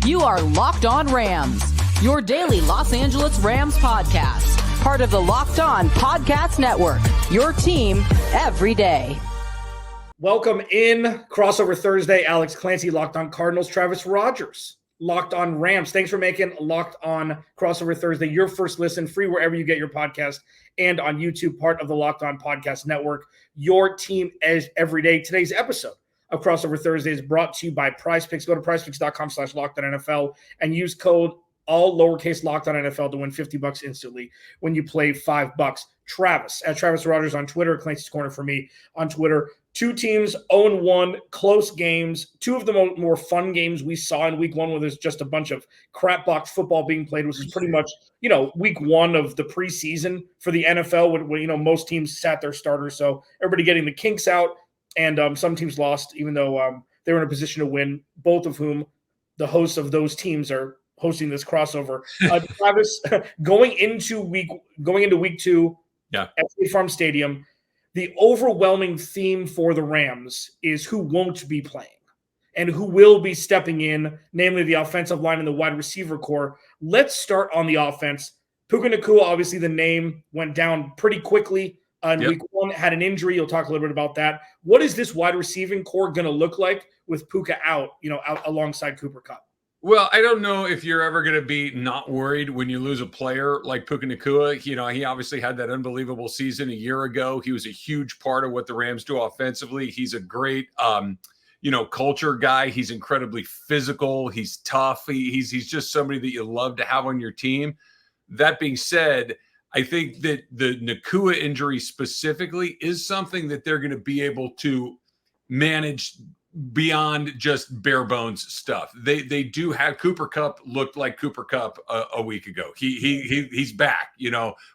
You are Locked On Rams, your daily Los Angeles Rams podcast. Part of the Locked On Podcast Network, your team every day. Welcome in Crossover Thursday. Alex Clancy, Locked On Cardinals. Travis Rogers, Locked On Rams. Thanks for making Locked On Crossover Thursday your first listen, free wherever you get your podcast and on YouTube, part of the Locked On Podcast Network, your team as every day. Today's episode of Crossover Thursday is brought to you by PrizePicks. Go to prizepicks.com/LockedOnNFL and use code all lowercase LockedOnNFL to win $50 instantly when you play $5. Travis, at Travis Rogers on Twitter, Clancy's Corner for me on Twitter. Two teams, 0-1, close games. Two of the more fun games we saw in week one, where there's just a bunch of crap box football being played, which is pretty much, week one of the preseason for the NFL, when most teams sat their starters. So everybody getting the kinks out, and some teams lost, even though they were in a position to win, both of whom the hosts of those teams are hosting this crossover. Travis, going into week two at State Farm Stadium, the overwhelming theme for the Rams is who won't be playing and who will be stepping in, namely the offensive line and the wide receiver core. Let's start on the offense. Puka Nacua, obviously the name went down pretty quickly in week one, had an injury. You'll talk a little bit about that. What is this wide receiving core going to look like with Puka out alongside Cooper Kupp? Well, I don't know if you're ever going to be not worried when you lose a player like Puka Nacua. He obviously had that unbelievable season a year ago. He was a huge part of what the Rams do offensively. He's a great, culture guy. He's incredibly physical. He's tough. He's just somebody that you love to have on your team. That being said, I think that the Nacua injury specifically is something that they're going to be able to manage beyond just bare bones stuff. They do have Cooper Kupp looked like Cooper Kupp a week ago. He's back,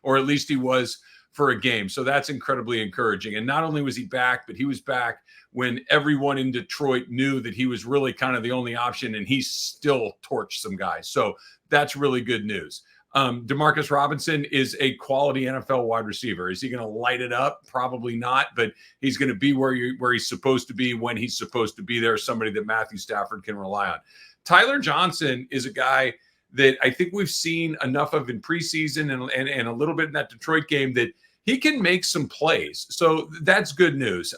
or at least he was for a game. So that's incredibly encouraging. And not only was he back, but he was back when everyone in Detroit knew that he was really kind of the only option, and he still torched some guys. So that's really good news. Demarcus Robinson is a quality NFL wide receiver. Is he going to light it up? Probably not, but he's going to be where he's supposed to be when he's supposed to be there. Somebody that Matthew Stafford can rely on. Tyler Johnson is a guy that I think we've seen enough of in preseason and a little bit in that Detroit game that he can make some plays. So that's good news.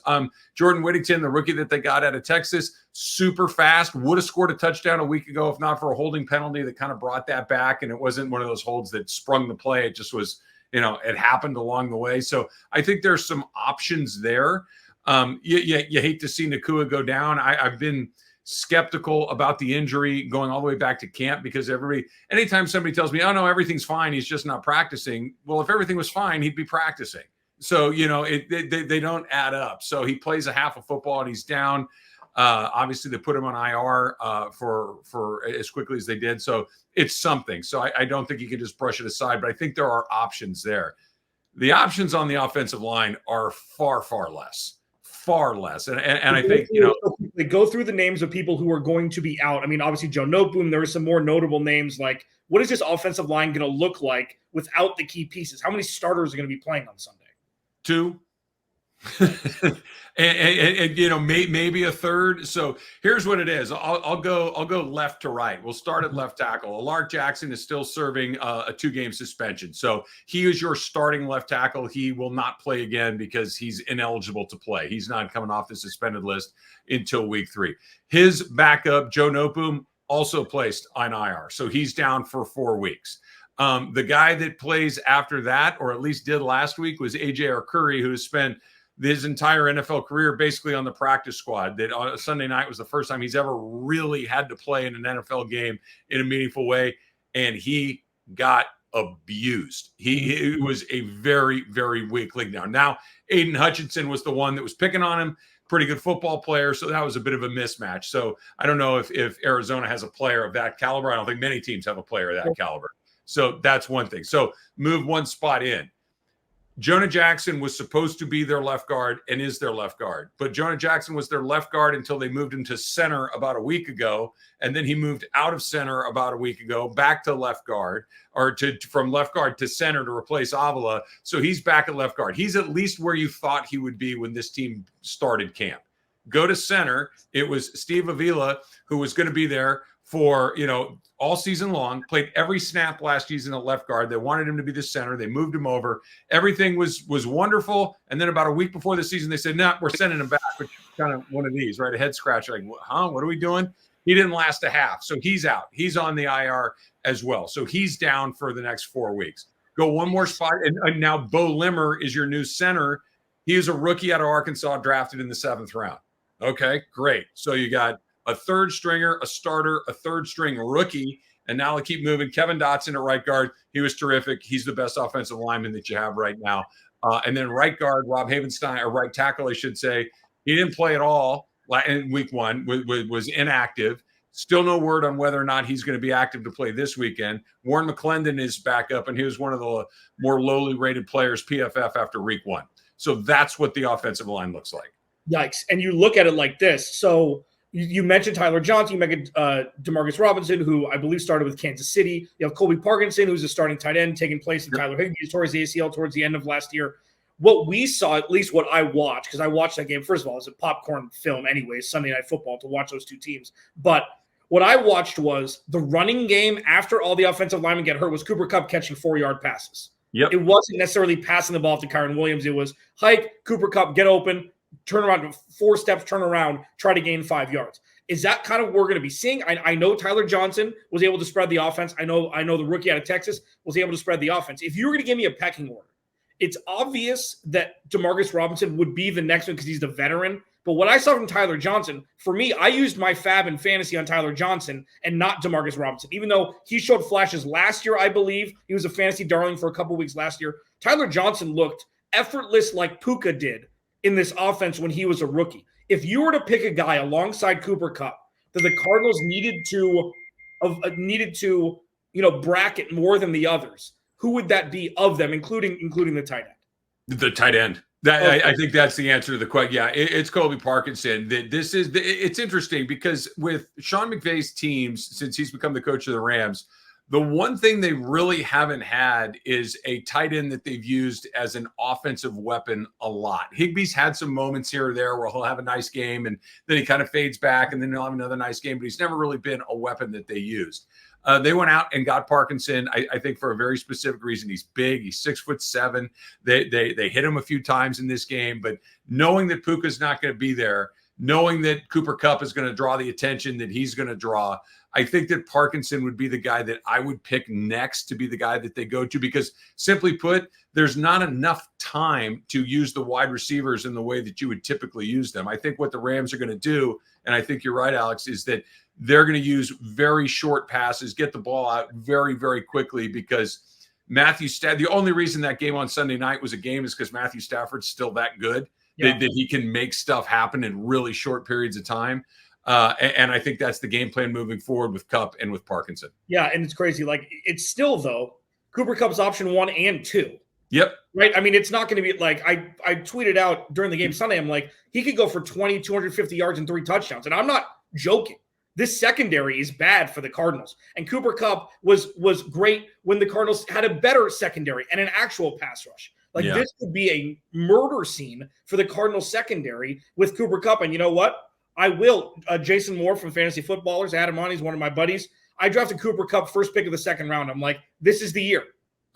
Jordan Whittington, the rookie that they got out of Texas, super fast, would have scored a touchdown a week ago if not for a holding penalty that kind of brought that back. And it wasn't one of those holds that sprung the play. It just was, it happened along the way. So I think there's some options there. You hate to see Nacua go down. I've been skeptical about the injury going all the way back to camp because anytime somebody tells me, oh no, everything's fine, he's just not practicing. Well, if everything was fine, he'd be practicing. So, they don't add up. So he plays a half of football and he's down. Obviously they put him on IR for as quickly as they did. So it's something. So I don't think you can just brush it aside, but I think there are options there. The options on the offensive line are far, far less. And I think, they go through the names of people who are going to be out. I mean, obviously Joe Noteboom, there are some more notable names. Like, what is this offensive line going to look like without the key pieces? How many starters are going to be playing on Sunday? 2. and maybe a third. So here's what it is. I'll go left to right. We'll start at left tackle. Alaric Jackson is still serving a 2-game suspension. So he is your starting left tackle. He will not play again because he's ineligible to play. He's not coming off the suspended list until week 3. His backup, Joe Noteboom, also placed on IR. So he's down for 4 weeks. The guy that plays after that, or at least did last week, was A.J. Arcuri, who has spent his entire NFL career basically on the practice squad. That on Sunday night was the first time he's ever really had to play in an NFL game in a meaningful way, and he got abused. It was a very, very weak league now. Now, Aiden Hutchinson was the one that was picking on him. Pretty good football player, so that was a bit of a mismatch. So I don't know if Arizona has a player of that caliber. I don't think many teams have a player of that caliber. So that's one thing. So move one spot in. Jonah Jackson was supposed to be their left guard and is their left guard. But Jonah Jackson was their left guard until they moved him to center about a week ago. And then he moved out of center about a week ago, back to left guard, or from left guard to center to replace Avila. So he's back at left guard. He's at least where you thought he would be when this team started camp. Go to center. It was Steve Avila who was going to be there for, all season long, played every snap last season at left guard. They wanted him to be the center. They moved him over. Everything was wonderful. And then about a week before the season, they said, no, we're sending him back, which is kind of one of these, right? A head scratch, like, huh, what are we doing? He didn't last a half. So he's out. He's on the IR as well. So he's down for the next 4 weeks. Go one more spot. And now Bo Limmer is your new center. He is a rookie out of Arkansas, drafted in the 7th round. Okay, great. So you got a third stringer, a starter, a third string rookie, and now I keep moving. Kevin Dotson at right guard. He was terrific. He's the best offensive lineman that you have right now. And then right guard, Rob Havenstein, or right tackle, I should say. He didn't play at all in week 1, was inactive. Still no word on whether or not he's going to be active to play this weekend. Warren McClendon is back up, and he was one of the more lowly rated players, PFF, after week 1. So that's what the offensive line looks like. Yikes. And you look at it like this. So you mentioned Tyler Johnson, you mentioned Demarcus Robinson, who I believe started with Kansas City. You have Colby Parkinson, who's a starting tight end, taking place in Tyler Higbee towards the ACL towards the end of last year. What we saw, at least what I watched, because I watched that game, first of all, it was a popcorn film anyways, Sunday Night Football, to watch those two teams. But what I watched was the running game after all the offensive linemen get hurt was Cooper Kupp catching 4-yard passes. Yep. It wasn't necessarily passing the ball to Kyron Williams. It was hike, Cooper Kupp, get open, turn around, 4 steps, turn around, try to gain 5 yards. Is that kind of what we're going to be seeing? I know Tyler Johnson was able to spread the offense. I know the rookie out of Texas was able to spread the offense. If you were going to give me a pecking order, it's obvious that Demarcus Robinson would be the next one because he's the veteran. But what I saw from Tyler Johnson, for me, I used my fab and fantasy on Tyler Johnson and not Demarcus Robinson. Even though he showed flashes last year, I believe he was a fantasy darling for a couple weeks last year. Tyler Johnson looked effortless like Puka did in this offense when he was a rookie. If you were to pick a guy alongside Cooper Kupp that the Cardinals needed to bracket more than the others, who would that be of them, including the tight end? The tight end. I think that's the answer to the question. Yeah, it's Colby Parkinson. It's interesting because with Sean McVay's teams, since he's become the coach of the Rams, the one thing they really haven't had is a tight end that they've used as an offensive weapon a lot. Higbee's had some moments here or there where he'll have a nice game and then he kind of fades back and then he'll have another nice game, but he's never really been a weapon that they used. They went out and got Parkinson, I think, for a very specific reason. He's big. He's 6'7". They hit him a few times in this game, but knowing that Puka's not going to be there, knowing that Cooper Kupp is going to draw the attention that he's going to draw, I think that Parkinson would be the guy that I would pick next to be the guy that they go to because, simply put, there's not enough time to use the wide receivers in the way that you would typically use them. I think what the Rams are going to do, and I think you're right, Alex, is that they're going to use very short passes, get the ball out very, very quickly because Matthew Stafford, the only reason that game on Sunday night was a game is because Matthew Stafford's still that good that he can make stuff happen in really short periods of time. And I think that's the game plan moving forward with Kupp and with Parkinson. Yeah, and it's crazy. Like, it's still, though, Cooper Kupp's option 1 and 2. Yep. Right? I mean, it's not going to be like I tweeted out during the game Sunday, I'm like, he could go for 250 yards and 3 touchdowns. And I'm not joking. This secondary is bad for the Cardinals. And Cooper Kupp was great when the Cardinals had a better secondary and an actual pass rush. This could be a murder scene for the Cardinals secondary with Cooper Kupp. And you know what? I will. Jason Moore from Fantasy Footballers, had him on. He's one of my buddies. I drafted Cooper Kupp first pick of the second round. I'm like, this is the year.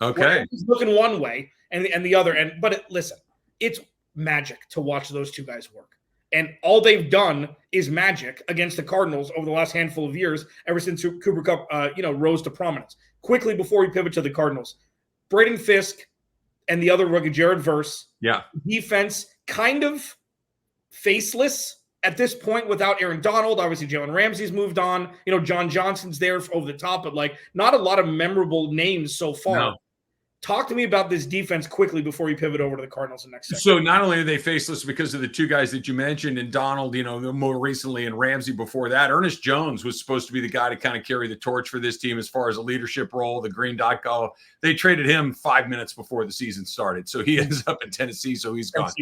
Okay. He's looking one way and the other. Listen, it's magic to watch those two guys work. And all they've done is magic against the Cardinals over the last handful of years, ever since Cooper Kupp, rose to prominence. Quickly, before we pivot to the Cardinals, Braden Fisk and the other rookie, Jared Verse. Yeah. Defense kind of faceless at this point without Aaron Donald. Obviously, Jalen Ramsey's moved on. John Johnson's there over the top, but not a lot of memorable names so far. No. Talk to me about this defense quickly before we pivot over to the Cardinals in the next second. So not only are they faceless because of the two guys that you mentioned, and Donald, more recently, and Ramsey before that, Ernest Jones was supposed to be the guy to kind of carry the torch for this team as far as a leadership role, the green dot go. They traded him 5 minutes before the season started. So he ends up in Tennessee, so he's gone.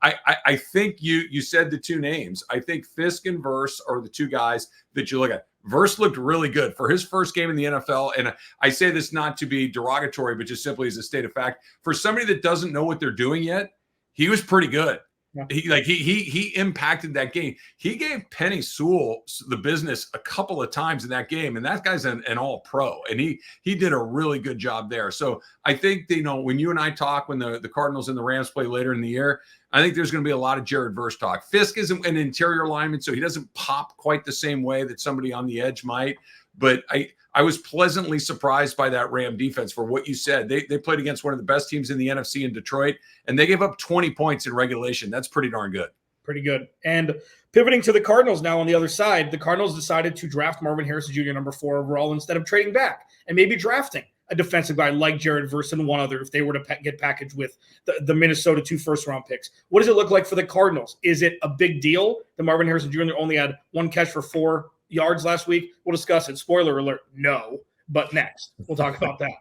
I think you said the two names. I think Fisk and Verse are the two guys that you look at. Verse looked really good for his first game in the NFL. And I say this not to be derogatory, but just simply as a state of fact. For somebody that doesn't know what they're doing yet, he was pretty good. Yeah. He impacted that game. He gave Penny Sewell the business a couple of times in that game, and that guy's an all pro, and he did a really good job there. So I think, when you and I talk, when the Cardinals and the Rams play later in the year, I think there's going to be a lot of Jared Verse talk. Fisk isn't an interior lineman, so he doesn't pop quite the same way that somebody on the edge might. But I was pleasantly surprised by that Ram defense for what you said. They played against one of the best teams in the NFC in Detroit, and they gave up 20 points in regulation. That's pretty darn good. Pretty good. And pivoting to the Cardinals now on the other side, the Cardinals decided to draft Marvin Harrison Jr. number 4 overall instead of trading back and maybe drafting a defensive guy like Jared Verse and one other if they were to get packaged with the Minnesota 2 first-round picks. What does it look like for the Cardinals? Is it a big deal that Marvin Harrison Jr. only had 1 catch for 4 yards last week? We'll discuss it. Spoiler alert, no. But next, we'll talk about that.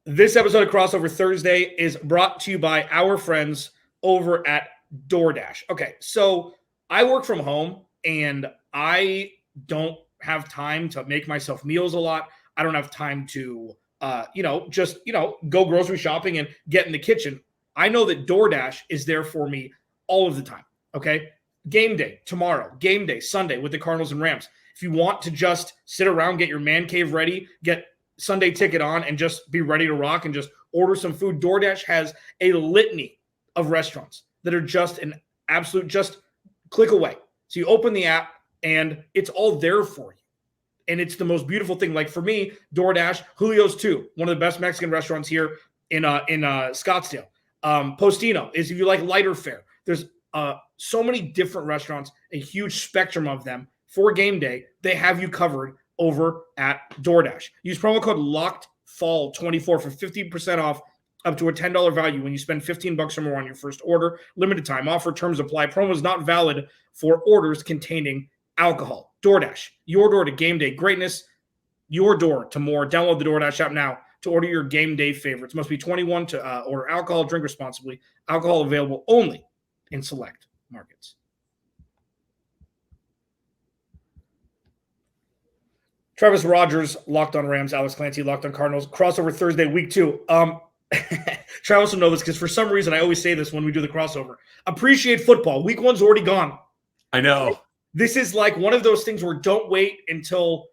This episode of Crossover Thursday is brought to you by our friends over at DoorDash. Okay, so I work from home, and I don't have time to make myself meals a lot. I don't have time to, go grocery shopping and get in the kitchen. I know that DoorDash is there for me all of the time, okay? Game day tomorrow, game day Sunday with the Cardinals and Rams. If you want to just sit around, get your man cave ready, get Sunday ticket on, and just be ready to rock and just order some food, DoorDash has a litany of restaurants that are just an absolute, just click away. So you open the app and it's all there for you. And it's the most beautiful thing. Like for me, DoorDash, Julio's 2, one of the best Mexican restaurants here in Scottsdale. Postino is if you like lighter fare. There's so many different restaurants, a huge spectrum of them. For game day, they have you covered over at DoorDash. Use promo code LOCKEDFALL24 for 15% off up to a $10 value when you spend $15 or more on your first order. Limited time offer. Terms apply. Promo is not valid for orders containing alcohol. DoorDash, your door to game day greatness, your door to more. Download the DoorDash app now to order your game day favorites. Must be 21 to order alcohol. Drink responsibly. Alcohol available only in select markets. Travis Rogers, Locked on Rams. Alex Clancy, Locked on Cardinals. Crossover Thursday, week 2. Travis will know this because for some reason I always say this when we do the crossover. Appreciate football. Week 1's already gone. I know. This is like one of those things where don't wait until,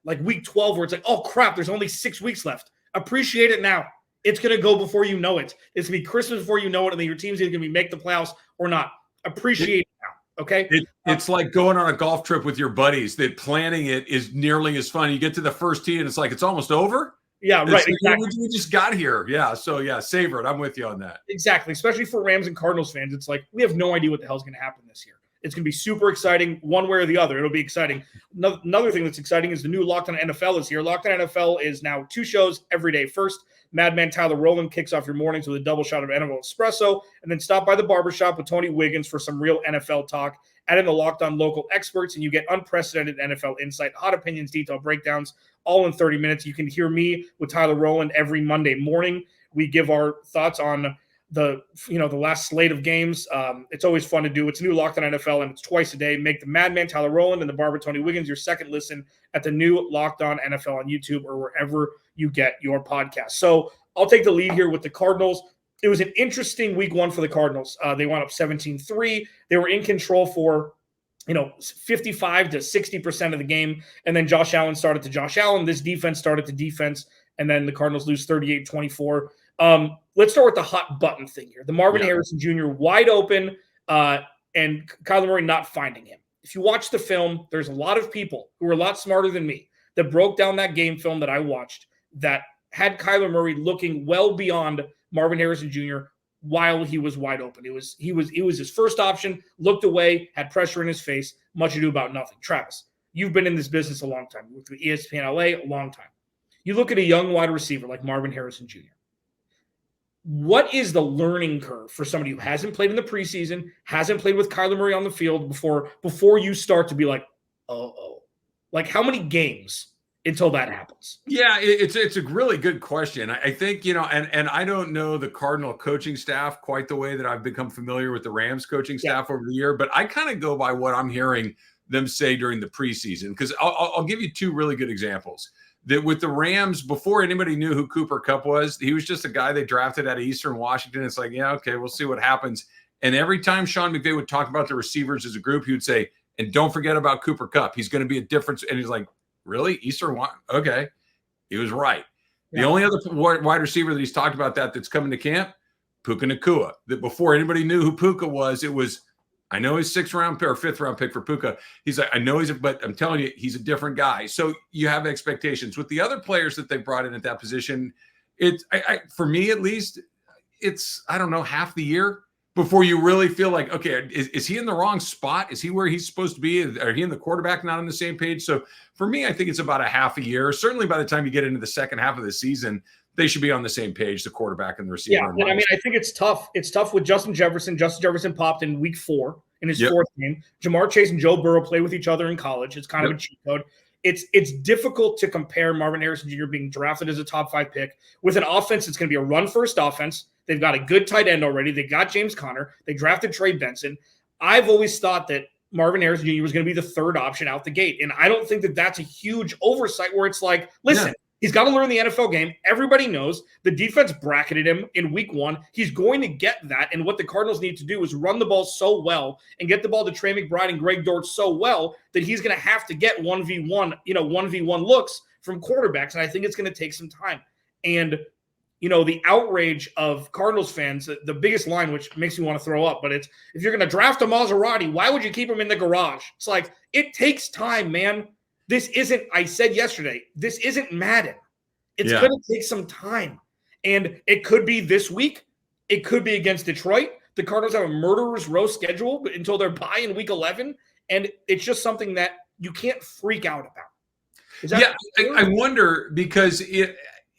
like week 12 where it's like, oh, crap, there's only 6 weeks left. Appreciate it now. It's going to go before you know it. It's going to be Christmas before you know it, and then your team's either going to make the playoffs or not. Appreciate it now. Okay, it's like going on a golf trip with your buddies. That planning it is nearly as fun. You get to the first tee and it's like it's almost over. Yeah, right. Exactly. We just got here. Yeah, so savor it. I'm with you on that. Exactly, especially for Rams and Cardinals fans. It's like we have no idea what the hell's going to happen this year. It's going to be super exciting one way or the other. It'll be exciting. Another thing that's exciting is the new Locked on NFL is here. Locked on NFL is now 2 shows every day. First, Madman Tyler Rowland kicks off your mornings with a double shot of NFL espresso, and then stop by the barbershop with Tony Wiggins for some real NFL talk. Add in the Locked on local experts, and you get unprecedented NFL insight, hot opinions, detailed breakdowns, all in 30 minutes. You can hear me with Tyler Rowland every Monday morning. We give our thoughts on the last slate of games. It's always fun to do. It's new Locked on NFL, and it's twice a day. Make the Madman Tyler Rowland and the barber Tony Wiggins your second listen at the new Locked on NFL on YouTube or wherever you get your podcast. So I'll take the lead here with the Cardinals. It was an interesting week 1 for the Cardinals. They wound up 17-3. They were in control for 55 to 60% of the game, and then Josh Allen started to Josh Allen. This defense started to defense, and then the Cardinals lose 38-24. Let's start with the hot button thing here. The Marvin Harrison Jr. wide open and Kyler Murray not finding him. If you watch the film, there's a lot of people who are a lot smarter than me that broke down that game film that I watched that had Kyler Murray looking well beyond Marvin Harrison Jr. while he was wide open. He was his first option, looked away, had pressure in his face, much ado about nothing. Travis, you've been in this business a long time, with ESPN LA a long time. You look at a young wide receiver like Marvin Harrison Jr. What is the learning curve for somebody who hasn't played in the preseason, hasn't played with Kyler Murray on the field before you start to be like, like how many games until that happens? Yeah, it's a really good question. I think, and I don't know the Cardinal coaching staff quite the way that I've become familiar with the Rams coaching staff over the year, but I kind of go by what I'm hearing them say during the preseason, because I'll give you 2 really good examples. that with the Rams, before anybody knew who Cooper Kupp was, he was just a guy they drafted out of Eastern Washington. It's like, yeah, okay, we'll see what happens. And every time Sean McVay would talk about the receivers as a group, he would say, and don't forget about Cooper Kupp. He's going to be a difference. And he's like, really? Eastern? Okay. He was right. Yeah. The only other wide receiver that he's talked about that's coming to camp, Puka Nacua. That before anybody knew who Puka was, it was, I know he's 6th-round pick or 5th-round pick for Puka. He's like, I know but I'm telling you, he's a different guy. So you have expectations. With the other players that they brought in at that position, for me at least, it's, I don't know, half the year before you really feel like, okay, is he in the wrong spot? Is he where he's supposed to be? Are he and the quarterback not on the same page? So for me, I think it's about a half a year. Certainly by the time you get into the second half of the season, they should be on the same page, the quarterback and the receiver. Yeah, and I mean, I think it's tough. It's tough with Justin Jefferson. Justin Jefferson popped in week 4 in his 4th game. Jamar Chase and Joe Burrow play with each other in college. It's kind of a cheat code. It's difficult to compare Marvin Harrison Jr. being drafted as a top 5 pick with an offense that's going to be a run-first offense. They've got a good tight end already. They got James Conner. They drafted Trey Benson. I've always thought that Marvin Harrison Jr. was going to be the 3rd option out the gate. And I don't think that that's a huge oversight where it's like, listen, he's got to learn the NFL game. Everybody knows the defense bracketed him in week 1. He's going to get that. And what the Cardinals need to do is run the ball so well and get the ball to Trey McBride and Greg Dortch so well that he's going to have to get 1v1 looks from quarterbacks. And I think it's going to take some time. And the outrage of Cardinals fans, the biggest line, which makes me want to throw up, but it's, if you're going to draft a Maserati, why would you keep him in the garage? It's like, it takes time, man. This isn't, I said yesterday, this isn't Madden. It's going to take some time. And it could be this week. It could be against Detroit. The Cardinals have a murderer's row schedule until they're bye in week 11. And it's just something that you can't freak out about. I wonder because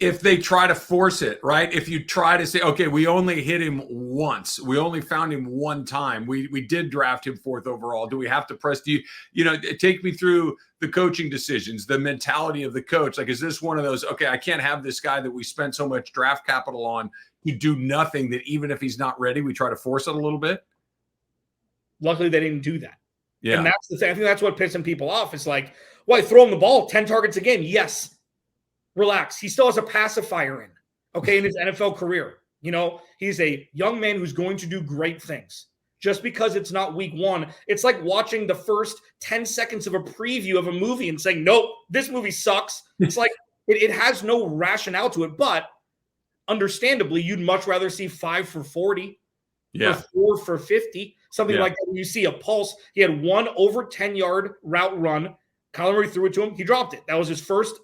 if they try to force it, right? If you try to say, okay, we only hit him once. We only found him one time. We did draft him 4th overall. Do we have to press? Take me through the coaching decisions, the mentality of the coach. Like, is this one of those, okay, I can't have this guy that we spent so much draft capital on to do nothing, that even if he's not ready, we try to force it a little bit? Luckily, they didn't do that. Yeah. And that's the thing. I think that's what pissing people off. It's like, why throw him the ball 10 targets a game? Yes. Relax. He still has a pacifier in his NFL career. He's a young man who's going to do great things. Just because it's not week 1, it's like watching the first 10 seconds of a preview of a movie and saying, nope, this movie sucks. It's like it has no rationale to it. But understandably, you'd much rather see 5 for 40 or 4 for 50, something like that. When you see a pulse, he had 1 over 10-yard route run. Kyler Murray threw it to him. He dropped it. That was his first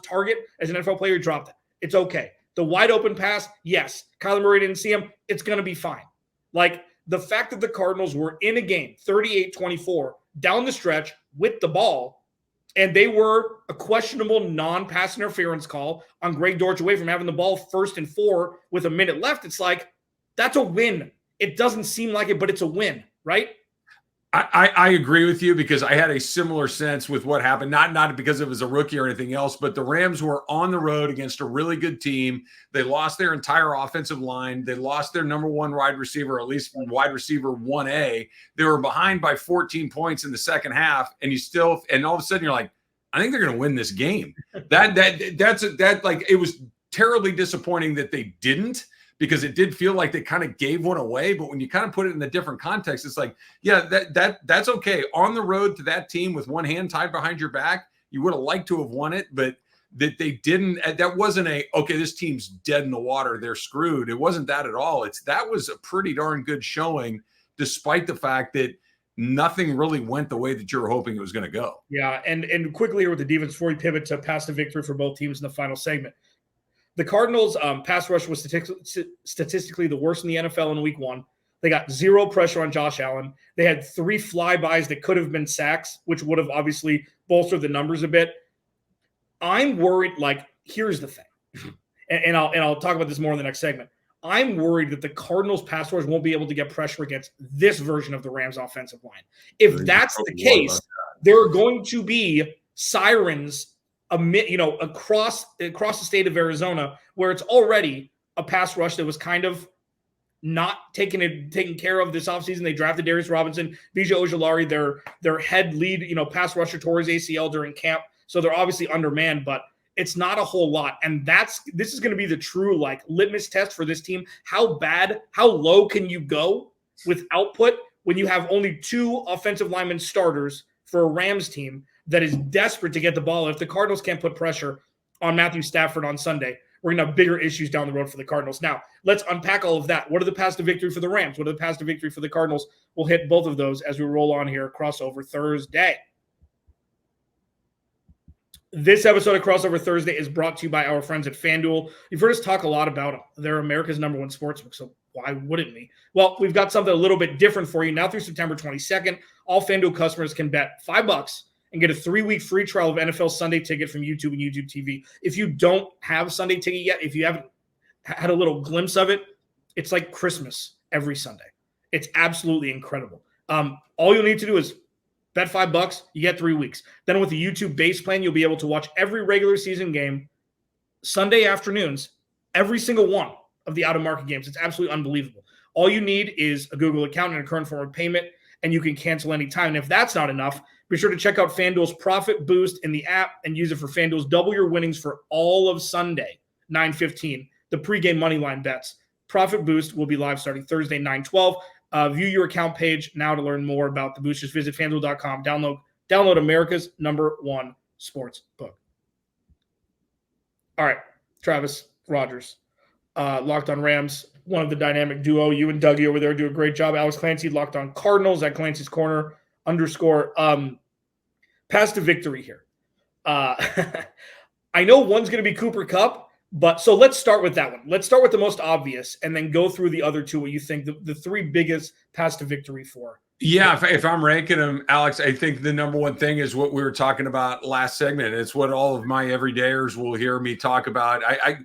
target as an NFL player. He dropped it. It's okay. The wide open pass, yes. Kyler Murray didn't see him. It's going to be fine. Like, the fact that the Cardinals were in a game 38-24 down the stretch with the ball, and they were a questionable non-pass interference call on Greg Dortch away from having the ball 1st and 4 with a minute left. It's like, that's a win. It doesn't seem like it, but it's a win, right? I agree with you, because I had a similar sense with what happened, not because it was a rookie or anything else, but the Rams were on the road against a really good team. They lost their entire offensive line. They lost their number 1 wide receiver, or at least wide receiver 1A. They were behind by 14 points in the second half, and all of a sudden you're like, I think they're going to win this game. It was terribly disappointing that they didn't, because it did feel like they kind of gave one away. But when you kind of put it in a different context, it's like, yeah, that's okay. On the road to that team with one hand tied behind your back, you would have liked to have won it, but that they didn't. That wasn't okay, this team's dead in the water, they're screwed. It wasn't that at all. That was a pretty darn good showing, despite the fact that nothing really went the way that you were hoping it was going to go. Yeah, and quickly here with the defense before we pivot to pass to victory for both teams in the final segment. The Cardinals' pass rush was statistically the worst in the NFL in week 1. They got 0 pressure on Josh Allen. They had 3 flybys that could have been sacks, which would have obviously bolstered the numbers a bit. I'm worried, here's the thing, and I'll talk about this more in the next segment. I'm worried that the Cardinals' pass rush won't be able to get pressure against this version of the Rams' offensive line. If that's the case, there are going to be sirens across the state of Arizona, where it's already a pass rush that was kind of not taken care of this offseason. They drafted Darius Robinson, Vijay Ojulari, their head lead, pass rusher tore his ACL during camp. So they're obviously undermanned, but It's not a whole lot. And this is going to be the true like litmus test for this team. How low can you go with output when you have only 2 offensive lineman starters for a Rams team that is desperate to get the ball? If the Cardinals can't put pressure on Matthew Stafford on Sunday, we're going to have bigger issues down the road for the Cardinals. Now, let's unpack all of that. What are the paths to victory for the Rams? What are the paths to victory for the Cardinals? We'll hit both of those as we roll on here, Crossover Thursday. This episode of Crossover Thursday is brought to you by our friends at FanDuel. You've heard us talk a lot about them. They're America's #1 sportsbook, so why wouldn't we? Well, we've got something a little bit different for you. Now through September 22nd, all FanDuel customers can bet $5 and get a 3-week free trial of NFL Sunday Ticket from YouTube and YouTube TV. If you don't have Sunday Ticket yet, if you haven't had a little glimpse of it, it's like Christmas every Sunday. It's absolutely incredible. All you'll need to do is bet $5, you get 3 weeks. Then with the YouTube base plan, you'll be able to watch every regular season game Sunday afternoons, every single one of the out-of-market games. It's absolutely unbelievable. All you need is a Google account and a current form of payment, and you can cancel anytime. And if that's not enough, be sure to check out FanDuel's Profit Boost in the app and use it for FanDuel's double your winnings for all of Sunday, 9:15, the pregame moneyline bets. Profit Boost will be live starting Thursday, 9/12. View your account page now to learn more about the boost. Just visit FanDuel.com. Download America's #1 sports book. All right, Travis Rogers, Locked on Rams, one of the dynamic duo. You and Dougie over there do a great job. Alex Clancy, Locked on Cardinals, at Clancy's Corner _ pass to victory here. I know one's going to be Cooper Kupp, but so let's start with that one. Let's start with the most obvious and then go through the other 2, what you think the 3 biggest pass to victory for. Yeah, if I'm ranking them, Alex, I think the number one thing is what we were talking about last segment. It's what all of my everydayers will hear me talk about. I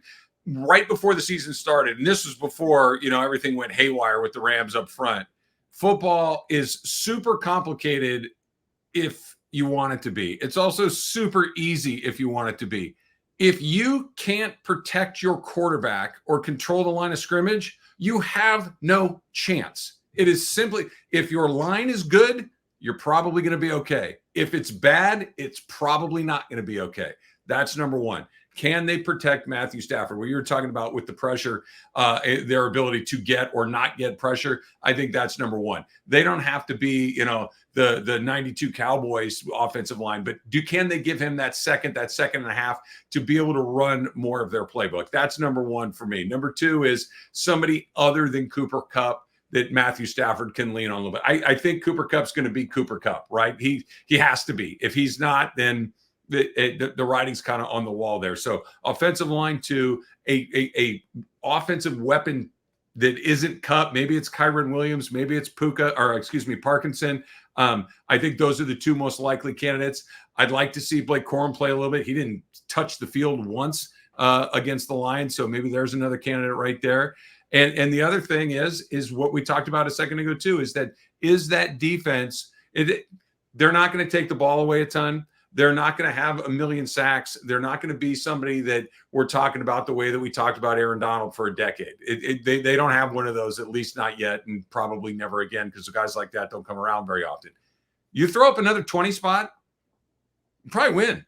right before the season started, and this was before, everything went haywire with the Rams up front. Football is super complicated if you want it to be. It's also super easy if you want it to be. If you can't protect your quarterback or control the line of scrimmage, you have no chance. It is simply, if your line is good, you're probably going to be okay. If it's bad, it's probably not going to be okay. That's number one. Can they protect Matthew Stafford? What you were talking about with the pressure, their ability to get or not get pressure, I think that's number one. They don't have to be, the 92 Cowboys offensive line, but can they give him that second and a half to be able to run more of their playbook? That's number one for me. Number 2 is somebody other than Cooper Kupp that Matthew Stafford can lean on a little bit. I think Cooper Kupp's going to be Cooper Kupp, right? He has to be. If he's not, then the writing's kind of on the wall there. So offensive line to a offensive weapon that isn't Kupp. Maybe it's Kyren Williams. Maybe it's Parkinson. I think those are the 2 most likely candidates. I'd like to see Blake Corum play a little bit. He didn't touch the field once against the Lions, so maybe there's another candidate right there. And the other thing is what we talked about a second ago too, is that defense. They're not going to take the ball away a ton. They're not going to have a million sacks. They're not going to be somebody that we're talking about the way that we talked about Aaron Donald for a decade. They don't have one of those, at least not yet, and probably never again, because the guys like that don't come around very often. You throw up another 20 spot, you probably win,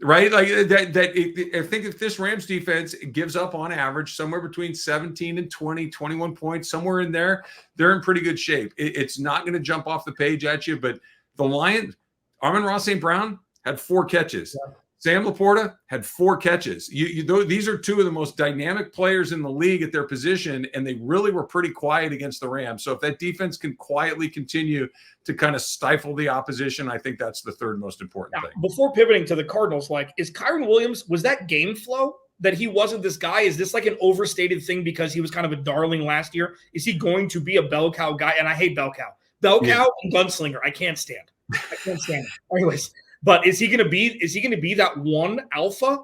right? Like I think if this Rams defense gives up on average somewhere between 17 and 20, 21 points, somewhere in there, they're in pretty good shape. It's not going to jump off the page at you, but the Lions, Amon-Ra St. Brown, had 4 catches. Yeah. Sam Laporta had 4 catches. These are 2 of the most dynamic players in the league at their position, and they really were pretty quiet against the Rams. So if that defense can quietly continue to kind of stifle the opposition, I think that's the 3rd most important thing. Before pivoting to the Cardinals, is Kyren Williams, was that game flow that he wasn't this guy? Is this like an overstated thing because he was kind of a darling last year? Is he going to be a bell cow guy? And I hate bell cow. Bell cow and gunslinger, I can't stand. Anyways, but is he going to be that one alpha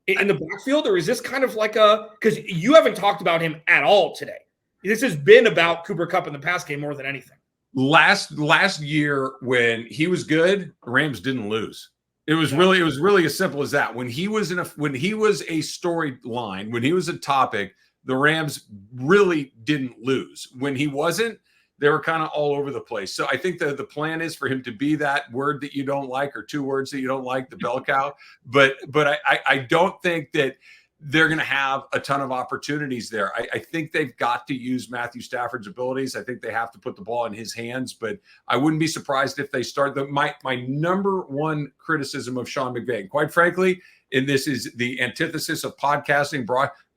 in the backfield, or is this kind of like because you haven't talked about him at all today? This has been about Cooper Kupp in the past game more than anything. Last year when he was good, the Rams didn't lose. It was really as simple as that. When he was a storyline, when he was a topic, the Rams really didn't lose. When he wasn't, they were kind of all over the place. So I think the plan is for him to be that word that you don't like, or two words that you don't like, the bell cow. But I don't think that they're going to have a ton of opportunities there. I think they've got to use Matthew Stafford's abilities. I think they have to put the ball in his hands, but I wouldn't be surprised if they start. My number one criticism of Sean McVay, quite frankly, and this is the antithesis of podcasting,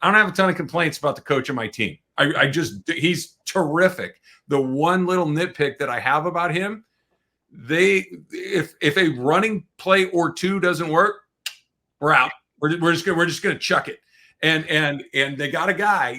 I don't have a ton of complaints about the coach of my team. He's terrific. The one little nitpick that I have about him, if a running play or two doesn't work, we're out. We're just going to chuck it. And they got a guy,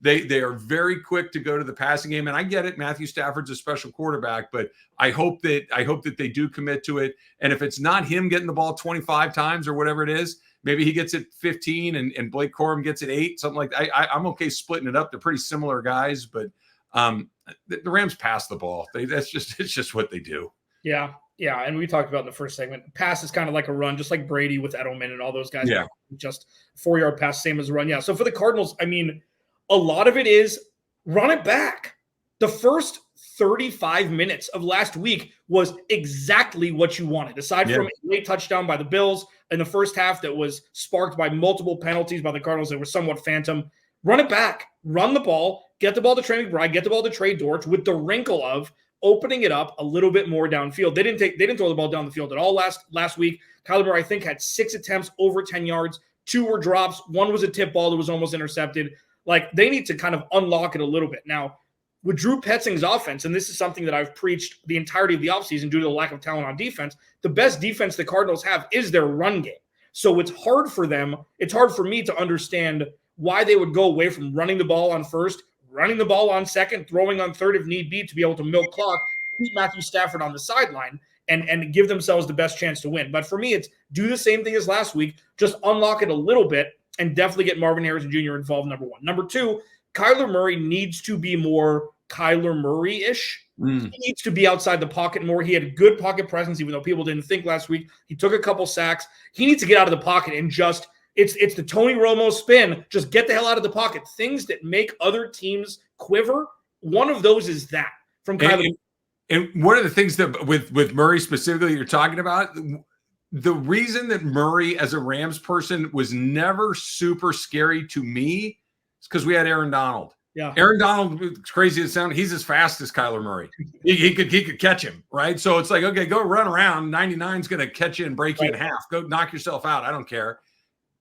they are very quick to go to the passing game. And I get it. Matthew Stafford's a special quarterback, but I hope that they do commit to it. And if it's not him getting the ball 25 times or whatever it is, maybe he gets it 15 and Blake Corum gets it 8, something like that. I'm okay splitting it up. They're pretty similar guys, but the Rams pass the ball. It's just what they do. Yeah. Yeah, and we talked about in the first segment, pass is kind of like a run, just like Brady with Edelman and all those guys. Yeah. Just 4-yard pass, same as a run. Yeah, so for the Cardinals, I mean, a lot of it is run it back. The first 35 minutes of last week was exactly what you wanted, aside from a late touchdown by the Bills in the first half that was sparked by multiple penalties by the Cardinals that were somewhat phantom. Run it back. Run the ball. Get the ball to Trey McBride. Get the ball to Trey Dortch with the wrinkle of opening it up a little bit more downfield. They didn't throw the ball down the field at all last week. Kyler Murray, I think, had 6 attempts over 10 yards. 2 were drops. 1 was a tip ball that was almost intercepted. Like, they need to kind of unlock it a little bit. Now, with Drew Petzing's offense, and this is something that I've preached the entirety of the offseason due to the lack of talent on defense, the best defense the Cardinals have is their run game. So it's hard for me to understand why they would go away from running the ball on first, running the ball on second, throwing on third if need be to be able to milk clock, keep Matthew Stafford on the sideline, and give themselves the best chance to win. But for me, it's do the same thing as last week, just unlock it a little bit, and definitely get Marvin Harrison Jr. involved, number one. Number two, Kyler Murray needs to be more Kyler Murray-ish. He needs to be outside the pocket more. He had good pocket presence, even though people didn't think last week. He took a couple sacks. He needs to get out of the pocket and just it's the Tony Romo spin. Just get the hell out of the pocket. Things that make other teams quiver. One of those is that from Kyler. And one of the things that with Murray specifically you're talking about, the reason that Murray as a Rams person was never super scary to me is because we had Aaron Donald. Yeah, Aaron Donald, it's crazy to sound, he's as fast as Kyler Murray. He could catch him, right? So it's like, okay, go run around. 99's going to catch you and break you in half. Go knock yourself out. I don't care.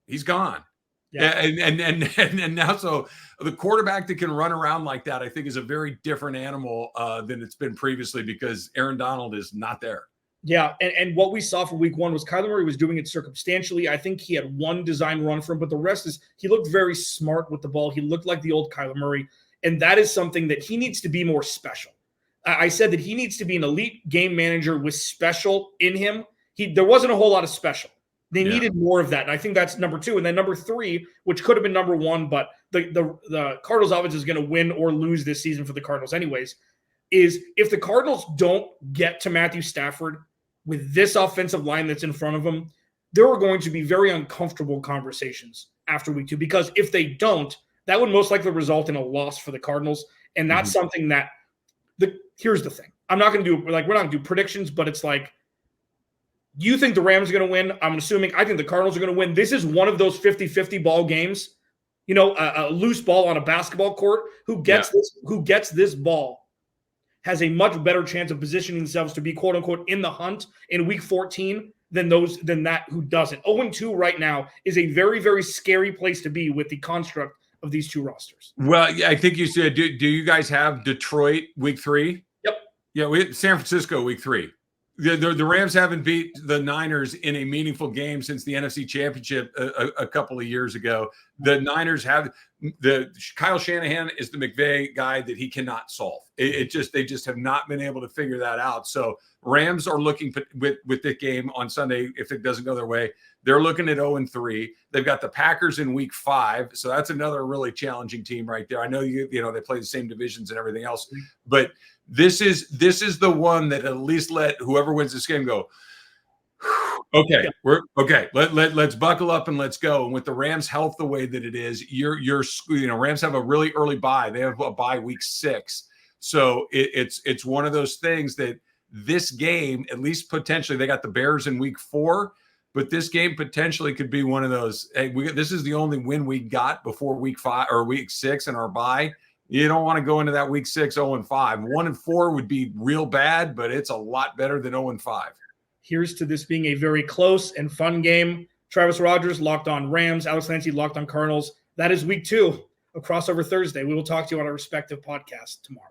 He's gone. Yeah. And now, so the quarterback that can run around like that, I think, is a very different animal than it's been previously because Aaron Donald is not there. Yeah, and what we saw for week one was Kyler Murray was doing it circumstantially. I think he had one design run for him, but the rest is he looked very smart with the ball. He looked like the old Kyler Murray, and that is something that he needs to be more special. I said that he needs to be an elite game manager with special in him. There wasn't a whole lot of special. They needed more of that, and I think that's number two. And then number three, which could have been number one, but the Cardinals offense is going to win or lose this season for the Cardinals anyways, is if the Cardinals don't get to Matthew Stafford with this offensive line that's in front of them, there are going to be very uncomfortable conversations after week two, because if they don't, that would most likely result in a loss for the Cardinals. And that's something that here's the thing. I'm not going to do, we're not going to do predictions, but it's like, you think the Rams are going to win? I'm assuming I think the Cardinals are going to win. This is one of those 50-50 ball games, a loose ball on a basketball court. Who gets this ball has a much better chance of positioning themselves to be quote unquote in the hunt in week 14 than that who doesn't. 0-2 right now is a very, very scary place to be with the construct of these two rosters. Well, I think you said, do you guys have Detroit week 3? Yep. Yeah, we had San Francisco week 3. The Rams haven't beat the Niners in a meaningful game since the NFC Championship a couple of years ago. The Niners have Kyle Shanahan is the McVay guy that he cannot solve. They just have not been able to figure that out. So Rams are looking with the game on Sunday. If it doesn't go their way, they're looking at 0-3. They've got the Packers in week 5, so that's another really challenging team right there. I know they play the same divisions and everything else, but this is the one that at least let whoever wins this game go, okay, we're okay. Let's buckle up and let's go. And with the Rams' health the way that it is, Rams have a really early bye. They have a bye week 6. So it's one of those things that this game, at least potentially, they got the Bears in week 4, but this game potentially could be one of those. Hey, this is the only win we got before week 5 or week 6 in our bye. You don't want to go into that week 6 0-5. 1-4 would be real bad, but it's a lot better than 0-5. Here's to this being a very close and fun game. Travis Rogers, Locked On Rams. Alex Clancy, Locked On Cardinals. That is week 2 of Crossover Thursday. We will talk to you on our respective podcasts tomorrow.